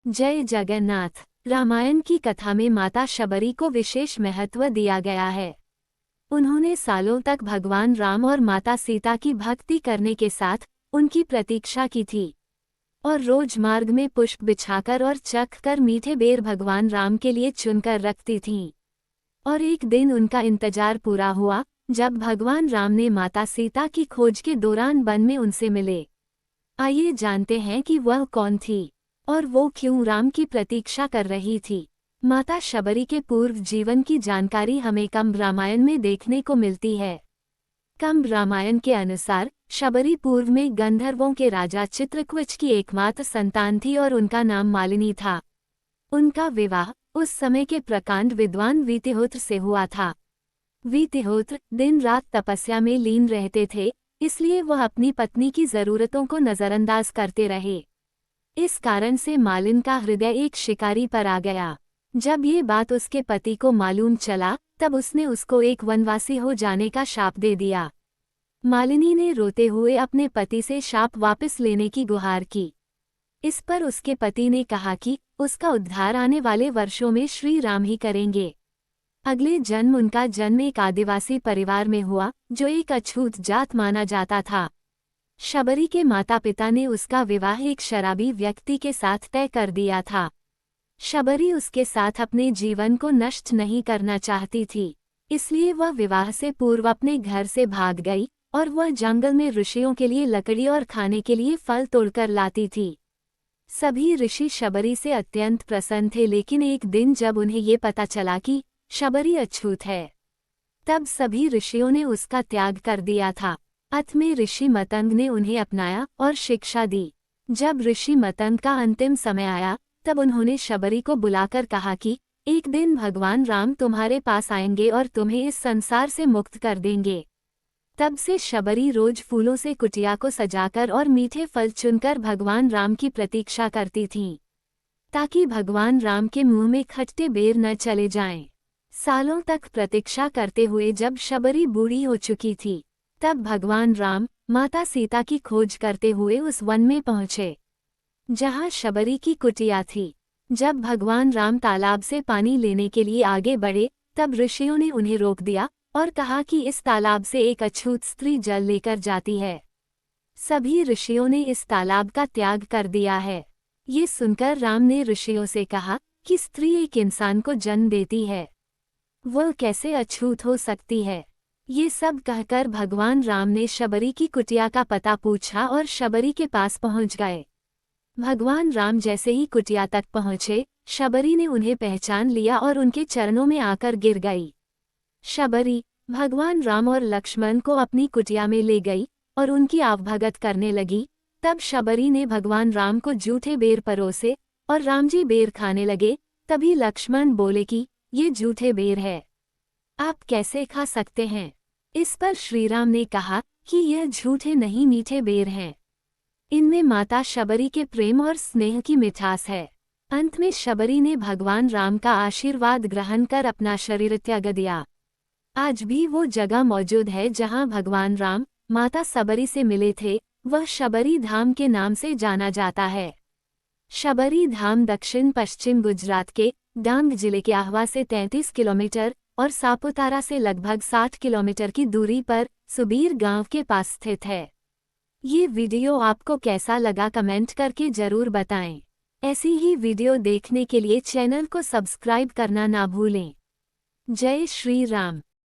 जय जगन्नाथ। रामायण की कथा में माता शबरी को विशेष महत्व दिया गया है। उन्होंने सालों तक भगवान राम और माता सीता की भक्ति करने के साथ उनकी प्रतीक्षा की थी और रोज मार्ग में पुष्प बिछाकर और चख कर मीठे बेर भगवान राम के लिए चुनकर रखती थीं। और एक दिन उनका इंतजार पूरा हुआ जब भगवान राम ने माता सीता की खोज के दौरान वन में उनसे मिले। आइए जानते हैं कि वह कौन थी और वो क्यों राम की प्रतीक्षा कर रही थी। माता शबरी के पूर्व जीवन की जानकारी हमें कंब रामायण में देखने को मिलती है। कंब रामायण के अनुसार शबरी पूर्व में गंधर्वों के राजा चित्रकवच की एकमात्र संतान थी और उनका नाम मालिनी था। उनका विवाह उस समय के प्रकांड विद्वान वीतिहोत्र से हुआ था। वीतिहोत्र दिन रात तपस्या में लीन रहते थे, इसलिए वह अपनी पत्नी की जरूरतों को नजरअंदाज करते रहे। इस कारण से मालिन का हृदय एक शिकारी पर आ गया। जब ये बात उसके पति को मालूम चला तब उसने उसको एक वनवासी हो जाने का शाप दे दिया। मालिनी ने रोते हुए अपने पति से शाप वापस लेने की गुहार की। इस पर उसके पति ने कहा कि उसका उद्धार आने वाले वर्षों में श्री राम ही करेंगे। अगले जन्म उनका जन्म एक आदिवासी परिवार में हुआ जो एक अछूत जात माना जाता था। शबरी के माता पिता ने उसका विवाह एक शराबी व्यक्ति के साथ तय कर दिया था। शबरी उसके साथ अपने जीवन को नष्ट नहीं करना चाहती थी, इसलिए वह विवाह से पूर्व अपने घर से भाग गई और वह जंगल में ऋषियों के लिए लकड़ी और खाने के लिए फल तोड़कर लाती थी। सभी ऋषि शबरी से अत्यंत प्रसन्न थे, लेकिन एक दिन जब उन्हें ये पता चला कि शबरी अछूत है, तब सभी ऋषियों ने उसका त्याग कर दिया था। अंत में ऋषि मतंग ने उन्हें अपनाया और शिक्षा दी। जब ऋषि मतंग का अंतिम समय आया तब उन्होंने शबरी को बुलाकर कहा कि एक दिन भगवान राम तुम्हारे पास आएंगे और तुम्हें इस संसार से मुक्त कर देंगे। तब से शबरी रोज फूलों से कुटिया को सजाकर और मीठे फल चुनकर भगवान राम की प्रतीक्षा करती थीं, ताकि भगवान राम के मुंह में खट्टे बेर न चले जाएं। सालों तक प्रतीक्षा करते हुए जब शबरी बूढ़ी हो चुकी थी, तब भगवान राम माता सीता की खोज करते हुए उस वन में पहुँचे जहाँ शबरी की कुटिया थी। जब भगवान राम तालाब से पानी लेने के लिए आगे बढ़े तब ऋषियों ने उन्हें रोक दिया और कहा कि इस तालाब से एक अछूत स्त्री जल लेकर जाती है। सभी ऋषियों ने इस तालाब का त्याग कर दिया है। ये सुनकर राम ने ऋषियों से कहा कि स्त्री एक इंसान को जन्म देती है, वह कैसे अछूत हो सकती है। ये सब कहकर भगवान राम ने शबरी की कुटिया का पता पूछा और शबरी के पास पहुंच गए। भगवान राम जैसे ही कुटिया तक पहुंचे, शबरी ने उन्हें पहचान लिया और उनके चरणों में आकर गिर गई। शबरी भगवान राम और लक्ष्मण को अपनी कुटिया में ले गई और उनकी आवभगत करने लगी। तब शबरी ने भगवान राम को जूठे बेर परोसे और राम जी बेर खाने लगे। तभी लक्ष्मण बोले कि ये जूठे बेर है, आप कैसे खा सकते हैं। इस पर श्री राम ने कहा कि यह झूठे नहीं मीठे बेर हैं, इनमें माता शबरी के प्रेम और स्नेह की मिठास है। अंत में शबरी ने भगवान राम का आशीर्वाद ग्रहण कर अपना शरीर त्याग दिया। आज भी वो जगह मौजूद है जहां भगवान राम माता शबरी से मिले थे, वह शबरी धाम के नाम से जाना जाता है। शबरी धाम दक्षिण पश्चिम गुजरात के डांग जिले के आहवा से 33 किलोमीटर और सापुतारा से लगभग 60 किलोमीटर की दूरी पर सुबीर गांव के पास स्थित है। ये वीडियो आपको कैसा लगा कमेंट करके जरूर बताएं। ऐसी ही वीडियो देखने के लिए चैनल को सब्सक्राइब करना ना भूलें। जय श्री राम।